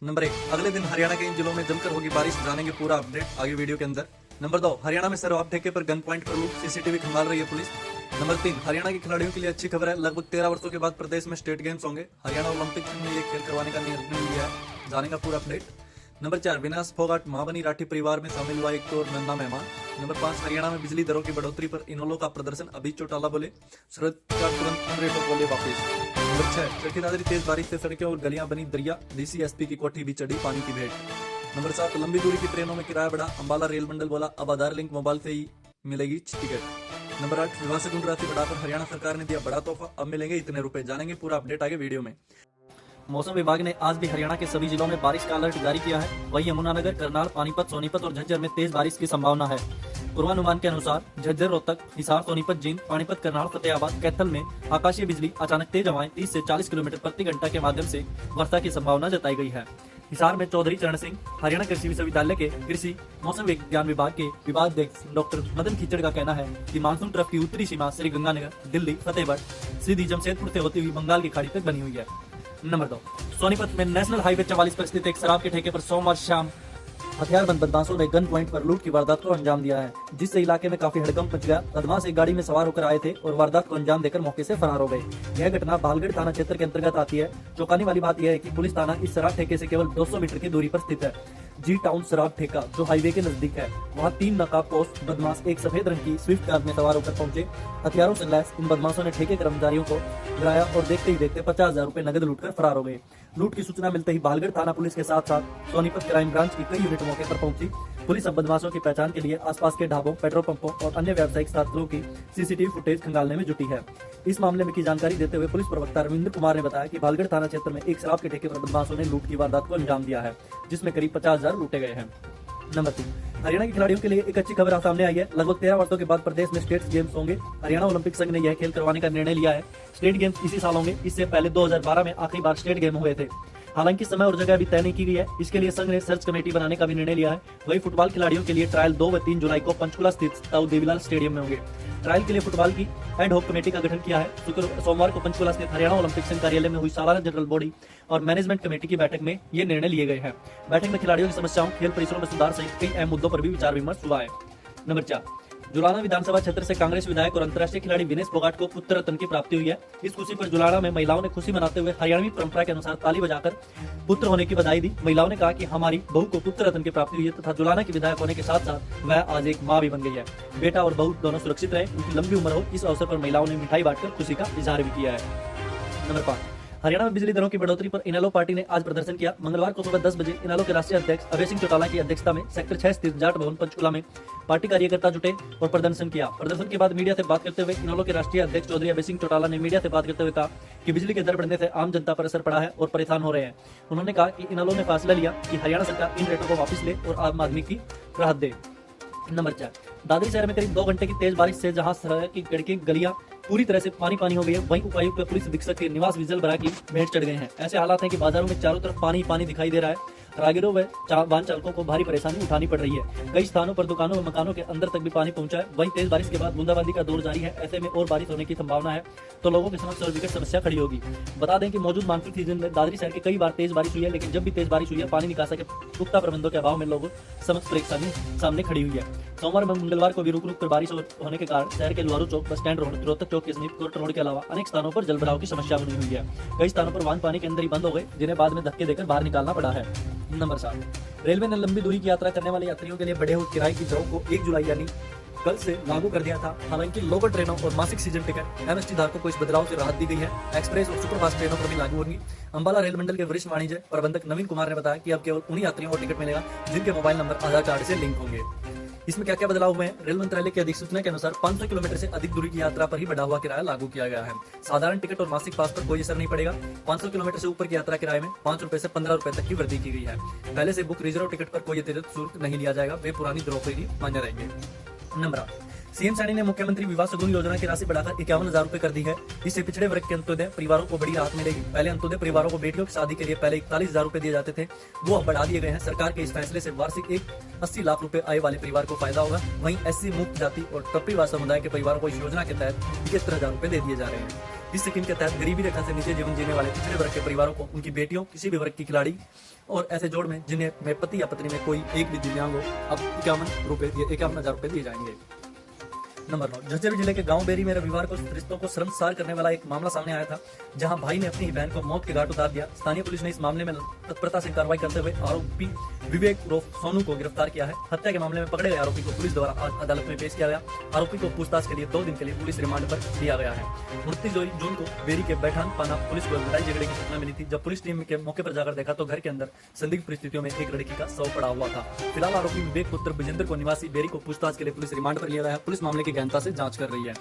Number 1, अगले दिन हरियाणा के इन जिलों में जमकर होगी बारिश, जानेंगे पूरा अपडेट आगे वीडियो के अंदर। नंबर 2, हरियाणा में शराब ठेके पर गन पॉइंट पर लूट, सीसीटीवी खंगाल रही है पुलिस। नंबर 3, हरियाणा के खिलाड़ियों के लिए अच्छी खबर है, लगभग 13 वर्षों के बाद प्रदेश में स्टेट गेम्स होंगे, हरियाणा ओलंपिक संघ ने ये खेल करवाने का निर्णय लिया है, जानेगा पूरा अपडेट। नंबर 4, विनाश फोगाट महाबनी राठी परिवार में शामिल हुआ एक और नन्ना मेहमान। नंबर 5, हरियाणा में बिजली दरों की बढ़ोतरी पर इनेलो का प्रदर्शन, अभी चौटाला बोले शरद का तुरंत रेटो बोले वापस। नंबर 6, चरखी दादरी तेज बारिश से सड़कें और गलियां बनी दरिया, डीसी एसपी की कोठी भी चढ़ी पानी की भेंट। नंबर 7, लंबी दूरी की ट्रेनों में किराया बढ़ा, अंबाला रेल मंडल बोला अब आधार लिंक मोबाइल से ही मिलेगी टिकट। नंबर 8, विवाह से गुण राशि बढ़ाकर हरियाणा सरकार ने दिया बड़ा तोहफा, अब मिलेंगे इतने रुपए, जानेंगे पूरा अपडेट आगे वीडियो में। मौसम विभाग ने आज भी हरियाणा के सभी जिलों में बारिश का अलर्ट जारी किया है, वहीं यमुनानगर, करनाल, पानीपत, सोनीपत और झज्जर में तेज बारिश की संभावना है। पूर्वानुमान के अनुसार झज्जर, रोहतक, हिसार, सोनीपत, जींद, पानीपत, करनाल, फतेहाबाद, कैथल में आकाशीय बिजली, अचानक तेज हवाएं 30 से 40 किलोमीटर प्रति घंटा के माध्यम से वर्षा की संभावना जताई गई है। हिसार में चौधरी चरण सिंह, हरियाणा कृषि विश्वविद्यालय के कृषि मौसम विज्ञान विभाग के विभागाध्यक्ष डॉक्टर मदन खीचड़ का कहना है कि मानसून ट्रफ की उत्तरी सीमा श्री गंगानगर, दिल्ली, फतेहगढ़, सीधी जमशेदपुर से होती हुई बंगाल की खाड़ी तक बनी हुई है। नंबर 2, सोनीपत में नेशनल हाईवे 44 पर स्थित एक शराब के ठेके पर सोमवार शाम हथियारबंद बदमाशों ने गन पॉइंट पर लूट की वारदात को अंजाम दिया है, जिससे इलाके में काफी हड़कंप मच गया। बदमाश एक गाड़ी में सवार होकर आए थे और वारदात को अंजाम देकर मौके से फरार हो गए। यह घटना भालगढ़ थाना क्षेत्र के अंतर्गत आती है। चौंकाने वाली बात यह है कि पुलिस थाना इस शराब ठेके से केवल 200 मीटर की दूरी पर स्थित है। जी टाउन शराब ठेका जो हाईवे के नजदीक है, वहाँ 3 नकाबपोश बदमाश एक सफेद रंग की स्विफ्ट कार में सवार होकर पहुंचे। हथियारों से लैस इन बदमाशों ने ठेके कर्मचारियों को गिराया और देखते ही देखते 50,000 रुपए नगद लूटकर फरार हो गए। लूट की सूचना मिलते ही भालगढ़ थाना पुलिस के साथ साथ सोनीपत क्राइम ब्रांच की कई यूनिट मौके पर पहुंची। पुलिस अब बदमाशों की पहचान के लिए आसपास के ढाबों, पेट्रोल पंपों और अन्य व्यावसायिक स्थलों की सीसीटीवी फुटेज खंगालने में जुटी है। इस मामले में की जानकारी देते हुए पुलिस प्रवक्ता रविंद्र कुमार ने बताया कि भालगढ़ थाना क्षेत्र में एक शराब के ठेके पर बदमाशों ने लूट की वारदात को अंजाम दिया है, जिसमें करीब 50,000 लूटे गए हैं। नंबर 3, हरियाणा के खिलाड़ियों के लिए एक अच्छी खबर सामने आई है, लगभग 13 वर्षों के बाद प्रदेश में स्टेट गेम्स होंगे, हरियाणा ओलंपिक संघ ने यह खेल करवाने का निर्णय लिया है। स्टेट गेम्स इसी साल होंगे, इससे पहले 2012 में आखिरी बार स्टेट गेम हुए थे। हालांकि समय और जगह अभी तय नहीं की गई है, इसके लिए संघ ने सर्च कमेटी बनाने का भी निर्णय लिया है। वही फुटबॉल खिलाड़ियों के लिए ट्रायल 2 व 3 जुलाई को पंचकुला स्थित ताऊ देवीलाल स्टेडियम में होंगे। ट्रायल के लिए फुटबॉल की एड हॉक कमेटी का गठन किया है। सोमवार को पंचकुला स्थित हरियाणा ओलंपिक संघ कार्यालय में हुई सालाना जनरल बॉडी और मैनेजमेंट कमेटी की बैठक में ये निर्णय लिए गए हैं। बैठक में खिलाड़ियों की समस्याओं, खेल परिसरों में सुधार सहित कई अहम मुद्दों पर भी विचार विमर्श हुआ है। नंबर 4, जुलाना विधानसभा क्षेत्र से कांग्रेस विधायक और अंतर्राष्ट्रीय खिलाड़ी विनेश फोगाट को पुत्र रत्न की प्राप्ति हुई है। इस खुशी पर जुलाना में महिलाओं ने खुशी मनाते हुए हरियाणवी परंपरा के अनुसार ताली बजाकर पुत्र होने की बधाई दी। महिलाओं ने कहा कि हमारी बहू को पुत्र रत्न की प्राप्ति हुई है तथा जुलाना की विधायक होने के साथ साथ वह आज एक माँ भी बन गई है। बेटा और बहू दोनों सुरक्षित रहे, उनकी लंबी उम्र हो, इस अवसर पर महिलाओं ने मिठाई बांटकर खुशी का इजहार भी किया है। नंबर 5, हरियाणा में बिजली दरों की बढ़ोतरी पर इनेलो पार्टी ने आज प्रदर्शन किया। मंगलवार को सुबह 10 बजे इनेलो के राष्ट्रीय अध्यक्ष अभय सिंह चौटाला की अध्यक्षता में सेक्टर 6 स्थित जाट भवन पंचकुला में पार्टी कार्यकर्ता जुटे और प्रदर्शन किया। प्रदर्शन के बाद मीडिया से बात करते हुए इनेलो के राष्ट्रीय अध्यक्ष चौधरी अभय सिंह चौटाला ने मीडिया से बात करते हुए कहा कि बिजली के दर बढ़ने से आम जनता पर असर पड़ा है और परेशान हो रहे हैं। उन्होंने कहा कि इनेलो ने फैसला लिया कि हरियाणा सरकार इन रेटों को वापस ले और आम आदमी की राहत दे। नंबर 4, दादरी शहर में करीब 2 घंटे की तेज बारिश से जहां सड़क की सड़कें, गलियां पूरी तरह से पानी हो गई है, वहीं उपायुक्त व पुलिस अधीक्षक के निवास विजल बरा की भेंट चढ़ गए हैं। ऐसे हालात हैं कि बाजारों में चारों तरफ पानी दिखाई दे रहा है। राहगीरों व वाहन चालकों को भारी परेशानी उठानी पड़ रही है। कई स्थानों पर दुकानों व मकानों के अंदर तक भी पानी पहुंचा है। वहीं तेज बारिश के बाद बूंदाबांदी का दौर जारी है। ऐसे में और बारिश होने की संभावना है तो लोगों के समक्ष और विकट समस्या खड़ी होगी। बता दें कि मौजूद मानसून सीजन में दादरी शहर के कई बार तेज बारिश हुई है, लेकिन जब भी तेज बारिश हुई है पानी निकासी के पुख्ता प्रबंधों के अभाव में लोगों समक्ष परेशानी सामने खड़ी हुई है। सोमवार व मंगलवार को भी रुक कर बारिश होने के कारण शहर के लुहारू चौक, बस स्टैंड रोड, रोहतक चौक के समीप कोर्ट रोड के अलावा अनेक स्थानों पर जलभराव की समस्या बनी हुई है। कई स्थानों पर वाहन पानी के अंदर ही बंद हो गए, जिन्हें बाद में धक्के देकर बाहर निकालना पड़ा है। नंबर 7, रेलवे ने लंबी दूरी की यात्रा करने वाले यात्रियों के लिए बढ़े हुए किराए की दरों को 1 जुलाई यानी कल से लागू कर दिया था। हालांकि लोकल ट्रेनों और मासिक सीजन टिकट एमएसटी धारकों को इस बदलाव से राहत दी गई है। एक्सप्रेस और सुपरफास्ट ट्रेनों पर भी लागू होगी। अंबाला रेल मंडल के वरिष्ठ वाणिज्य प्रबंधक नवीन कुमार ने बताया कि अब केवल उन्हीं यात्रियों को टिकट मिलेगा जिनके मोबाइल नंबर आधार कार्ड से लिंक होंगे। इसमें क्या क्या बदलाव हुए हैं? रेल मंत्रालय की अधिसूचना के अनुसार 500 किलोमीटर से अधिक दूरी की यात्रा पर ही बढ़ा हुआ किराया लागू किया गया है। साधारण टिकट और मासिक पास पर कोई असर नहीं पड़ेगा। 500 किलोमीटर से ऊपर की यात्रा किराए में 5 रुपए से 15 रुपए तक की वृद्धि की गई है। पहले से बुक रिजर्व टिकट पर कोई अतिरिक्त शुल्क नहीं लिया जाएगा, वे पुरानी दरों पर ही मान्य रहेंगे। नंबर 8, सीएम सैनी ने मुख्यमंत्री विवाह सगुन योजना की राशि बढ़ाकर 51,000 रुपए कर दी है। इससे पिछड़े वर्ग के अंत्योदय परिवारों को बड़ी राहत मिलेगी। पहले अंत्योदय परिवारों को बेटियों की शादी के लिए पहले 41,000 रुपए दिए जाते थे, वो अब बढ़ा दिए गए हैं। सरकार के इस फैसले से वार्षिक 80 लाख रुपए आय वाले परिवार को फायदा होगा। वहीं एससी मुक्त जाति और टप्पीवाद समुदाय के परिवारों को इस योजना के तहत 71,000 रुपए दे दिए जा रहे हैं। इस स्कीम के तहत गरीबी रेखा से नीचे जीवन जीने वाले पिछड़े वर्ग के परिवारों को उनकी बेटियों, किसी भी वर्ग की खिलाड़ी और ऐसे जोड़ में जिन्हें में पति या पत्नी में कोई एक भी दिव्यांग हो, अब 51,000 रुपए दिए जाएंगे। नंबर 9, झज्जर जिले के गांव बेरी में रविवार को रिश्तों को शर्मसार करने वाला एक मामला सामने आया था, जहां भाई ने अपनी ही बहन को मौत के घाट उतार दिया। स्थानीय पुलिस ने इस मामले में तत्परता से कार्रवाई करते हुए आरोपी विवेक उर्फ सोनू को गिरफ्तार किया है। हत्या के मामले में पकड़े गए आरोपी को पुलिस द्वारा आज अदालत में पेश किया गया। आरोपी को पूछताछ के लिए 2 दिन के लिए पुलिस रिमांड पर लिया गया है। 29 जून को बेरी के बैठान पाना पुलिस को लड़ाई झगड़े की सूचना मिली थी। जब पुलिस टीम के मौके पर जाकर देखा तो घर के अंदर संदिग्ध परिस्थितियों में एक लड़की का शव पड़ा हुआ था। फिलहाल आरोपी विवेक पुत्र विजेंद्र को निवासी बेरी को पूछताछ के लिए पुलिस रिमांड पर लिया गया है। पुलिस मामले की गहनता से जांच कर रही है।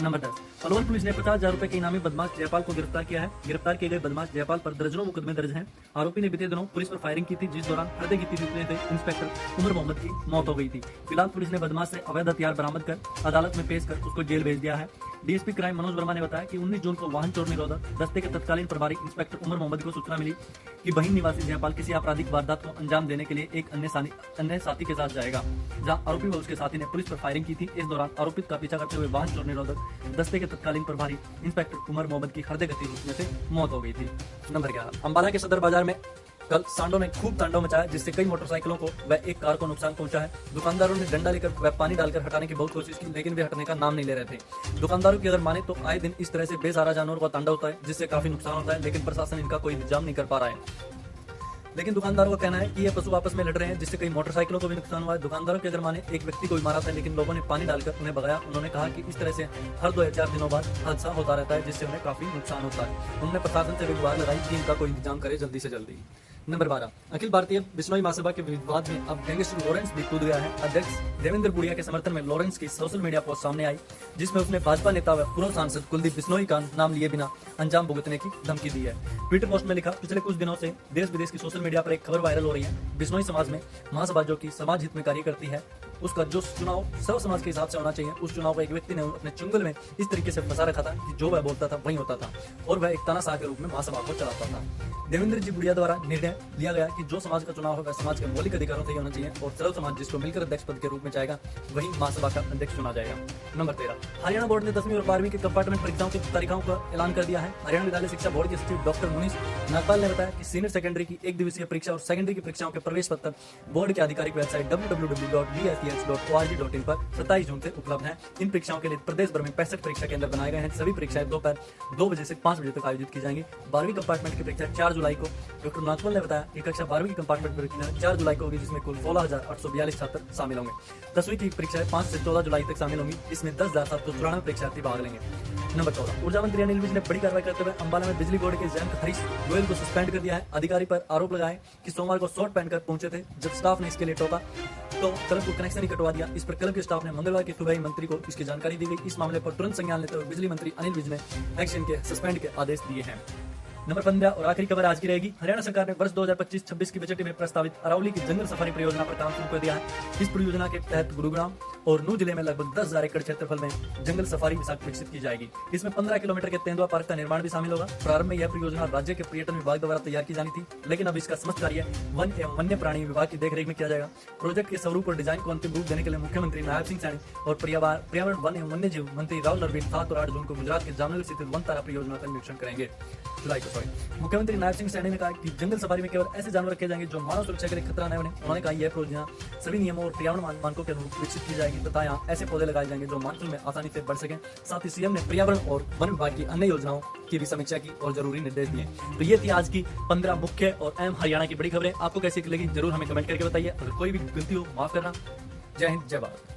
नंबर 10, अलवर पुलिस ने 50,000 रुपए के इनामी बदमाश जयपाल को गिरफ्तार किया है। गिरफ्तार किए गए बदमाश जयपाल पर दर्जनों मुकदमे दर्ज हैं। आरोपी ने बीते दिनों पुलिस पर फायरिंग की थी, जिस दौरान हृदय की तीव्रता से इंस्पेक्टर उमर मोहम्मद की मौत हो गई थी। फिलहाल पुलिस ने बदमाश से अवैध हथियार बरामद कर अदालत में पेश कर उसको जेल भेज दिया है। डीएसपी क्राइम मनोज वर्मा ने बताया कि 19 जून को वाहन चोर निरोधक दस्ते के तत्कालीन प्रभारी इंस्पेक्टर उमर मोहम्मद को सूचना मिली कि बहिन निवासी जयपाल किसी आपराधिक वारदात को अंजाम देने के लिए एक अन्य साथी के साथ जाएगा, जहां आरोपी व उसके साथी ने पुलिस पर फायरिंग की थी। इस दौरान आरोपित का पीछा करते हुए वाहन चोर निरोधक दस्ते के तत्कालीन प्रभारी इंस्पेक्टर उमर मोहम्मद की हृदय गति रुकने से मौत हो गई थी। नंबर 11, अंबाला के सदर बाजार में कल सांडों ने खूब तांडव मचाया, जिससे कई मोटरसाइकिलों को व एक कार को नुकसान पहुंचा है। दुकानदारों ने डंडा लेकर व पानी डालकर हटाने की बहुत कोशिश की, लेकिन वे हटने का नाम नहीं ले रहे थे। दुकानदारों की अगर माने तो आए दिन इस तरह से बेसहारा जानवरों का तांडव होता है, जिससे काफी नुकसान होता है, लेकिन प्रशासन इनका कोई इंतजाम नहीं कर पा रहा है। लेकिन दुकानदारों का कहना है कि ये पशु आपस में लड़ रहे हैं, जिससे कई मोटरसाइकिलों को भी नुकसान हुआ है। दुकानदारों के अगर माने एक व्यक्ति को भी मारा था, लेकिन लोगों ने पानी डालकर उन्हें भगाया। उन्होंने कहा कि इस तरह से हर 2 या 4 दिनों बाद हादसा होता रहता है, जिससे उन्हें काफी नुकसान होता है। उन्होंने प्रशासन से भी गुहार लगाई कि इनका कोई इंतजाम करे जल्दी से जल्दी। नंबर 12, अखिल भारतीय बिश्नोई महासभा के विवाद में अब गैंगस्टर लॉरेंस भी कूद गया है। अध्यक्ष देवेंद्र गुड़िया के समर्थन में लॉरेंस की सोशल मीडिया पोस्ट सामने आई, जिसमें उसने भाजपा नेता व पूर्व सांसद कुलदीप बिश्नोई का नाम लिए बिना अंजाम भुगतने की धमकी दी है। ट्विटर पोस्ट में लिखा, पिछले कुछ दिनों से देश विदेश की सोशल मीडिया पर एक खबर वायरल हो रही है। बिश्नोई समाज में महासभा जो की समाज हित में कार्य करती है, उसका जो चुनाव सर्व समाज के हिसाब से होना चाहिए, उस चुनाव को एक व्यक्ति ने अपने चुंगल में इस तरीके से फंसा रखा था कि जो वह बोलता था वही होता था, और वह एक तानाशाह के रूप में महासभा को चलाता था। देवेंद्र जी गुड़िया द्वारा निर्णय लिया गया कि जो समाज का चुनाव होगा समाज के मौलिक अधिकारों से ही होना चाहिए, और सर्व समाज जिसको मिलकर अध्यक्ष पद के रूप में जाएगा वही महासभा का अध्यक्ष चुना जाएगा। नंबर 13, हरियाणा बोर्ड ने 10वीं और 12वीं के कंपार्टमेंट परीक्षाओं की तारीखों का ऐलान कर दिया है। हरियाणा विद्यालय शिक्षा बोर्ड के सचिव डॉक्टर मुनीश नागपाल ने बताया कि सीनियर सेकेंडरी की 1 दिवसीय परीक्षा और सेकेंडरी की परीक्षाओं के प्रवेश पत्र बोर्ड की आधिकारिक वेबसाइट www.bscs.org.in पर 27 जून से उपलब्ध है। इन परीक्षाओं के लिए प्रदेश भर में 65 परीक्षा केंद्र बनाए गए हैं। सभी परीक्षाएं दोपहर 2 बजे से 5 बजे तक आयोजित की जाएंगी। 12वीं कंपार्टमेंट की परीक्षा 4 जुलाई को। डॉक्टर नागपाल ने बताया कि कक्षा 12वीं की कंपार्टमेंट परीक्षा 4 जुलाई को होगी, जिसमें कुल 16,842 छात्र शामिल होंगे। 10वीं की परीक्षाएं 5 से 14 जुलाई तक शामिल होंगी, इसमें 10,794 परीक्षार्थी भाग लेंगे। नंबर 14, ऊर्जा मंत्री अनिल विज ने बड़ी कार्रवाई करते हुए अंबाला में बिजली बोर्ड के जयंत हरीश गोयल को सस्पेंड कर दिया है। अधिकारी पर आरोप लगाए कि सोमवार को शॉर्ट पहनकर पहुंचे थे। जब स्टाफ ने इसके लिए टोका तो क्लब को कनेक्शन ही कटवा दिया। इस पर क्लब के स्टाफ ने मंगलवार की सुबह ही मंत्री को इसकी जानकारी दी गई। इस मामले पर तुरंत संज्ञान लेते हुए बिजली मंत्री अनिल विज ने एक्शन के सस्पेंड के आदेश दिए हैं। नंबर 15 और आखिरी खबर आज की रहेगी। हरियाणा सरकार ने वर्ष 2025-26 की बजट में प्रस्तावित अरावली की जंगल सफारी परियोजना पर काम शुरू कर दिया है। इस परियोजना के तहत गुरुग्राम और नूह जिले में लगभग 10,000 एकड़ क्षेत्रफल में जंगल सफारी विकसित की जाएगी। इसमें 15 किलोमीटर के तेंदुआ पार्क का निर्माण भी शामिल होगा। प्रारंभ में यह परियोजना राज्य के पर्यटन विभाग द्वारा तैयार की जानी थी, लेकिन अब इसका समस्त कार्य वन एवं वन्य प्राणी विभाग की देखरेख में किया जाएगा। प्रोजेक्ट के स्वरूप और डिजाइन को अंतिम रूप देने के लिए मुख्यमंत्री नायब सिंह सैनी और पर्यावरण वन एवं वन्य जीव मंत्री राहुल नरवीर 7 और 8 जून को गुजरात के जामनगर स्थित वन तारा परियोजना का निरीक्षण करेंगे। मुख्यमंत्री नायब सिंह सैनी ने कहा कि जंगल सफारी में केवल ऐसे जानवर रखे जाएंगे जो मानव सुरक्षा के लिए खतरा न बने। उन्होंने कहा यह परियोजना सभी नियमों और पर्यावरण मानकों के अनुरूप विकसित की जाएगी तथा यहाँ ऐसे पौधे लगाए जाएंगे जो मानसून में आसानी से बढ़ सके। साथ ही सीएम ने पर्यावरण और वन विभाग की अन्य योजनाओं की भी समीक्षा की और जरूरी निर्देश दिए। तो ये थी आज की 15 मुख्य और अहम हरियाणा की बड़ी खबरें। आपको कैसी लगी जरूर हमें कमेंट करके बताइए। अगर कोई भी गलती हो माफ करना। जय हिंद, जय भारत।